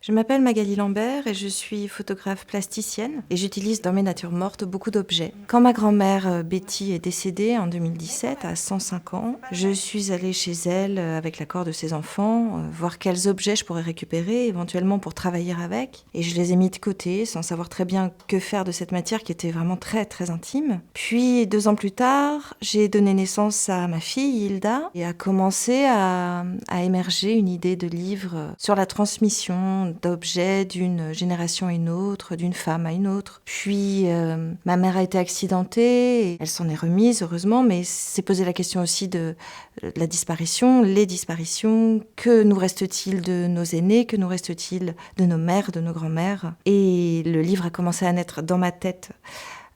Je m'appelle Magali Lambert et je suis photographe plasticienne et j'utilise dans mes natures mortes beaucoup d'objets. Quand ma grand-mère Betty est décédée en 2017 à 105 ans, je suis allée chez elle avec l'accord de ses enfants, voir quels objets je pourrais récupérer éventuellement pour travailler avec, et je les ai mis de côté sans savoir très bien que faire de cette matière qui était vraiment très très intime. Puis 2 ans plus tard, j'ai donné naissance à ma fille Hilda et a commencé à émerger une idée de livre sur la transmission d'objets d'une génération à une autre, d'une femme à une autre. Puis ma mère a été accidentée, et elle s'en est remise heureusement, mais s'est posé la question aussi de la disparition, les disparitions, que nous reste-t-il de nos aînés, que nous reste-t-il de nos mères, de nos grands-mères. Et le livre a commencé à naître dans ma tête.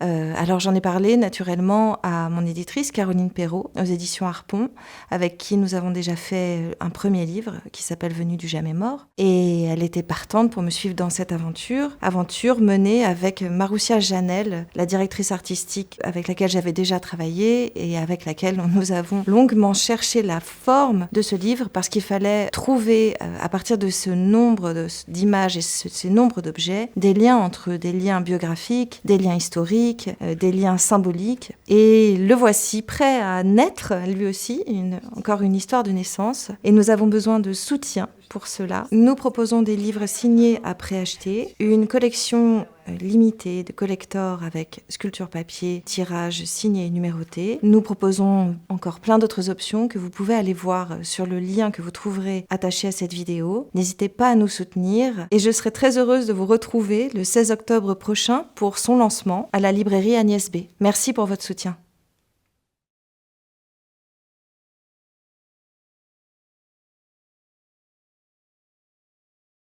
Alors j'en ai parlé naturellement à mon éditrice Caroline Perrault aux éditions Harpon, avec qui nous avons déjà fait un premier livre qui s'appelle Venue du jamais mort, et elle était partante pour me suivre dans cette aventure menée avec Maroussia Janel, la directrice artistique avec laquelle j'avais déjà travaillé et avec laquelle nous avons longuement cherché la forme de ce livre, parce qu'il fallait trouver à partir de ce nombre d'images et ces nombres d'objets des liens entre des liens biographiques, des liens historiques, des liens symboliques. Et le voici prêt à naître, lui aussi, encore une histoire de naissance. Et nous avons besoin de soutien pour cela. Nous proposons des livres signés à préacheter, une collection limitée de collector avec sculpture papier, tirage signé et numéroté. Nous proposons encore plein d'autres options que vous pouvez aller voir sur le lien que vous trouverez attaché à cette vidéo. N'hésitez pas à nous soutenir et je serai très heureuse de vous retrouver le 16 octobre prochain pour son lancement à la librairie Agnès B. Merci pour votre soutien.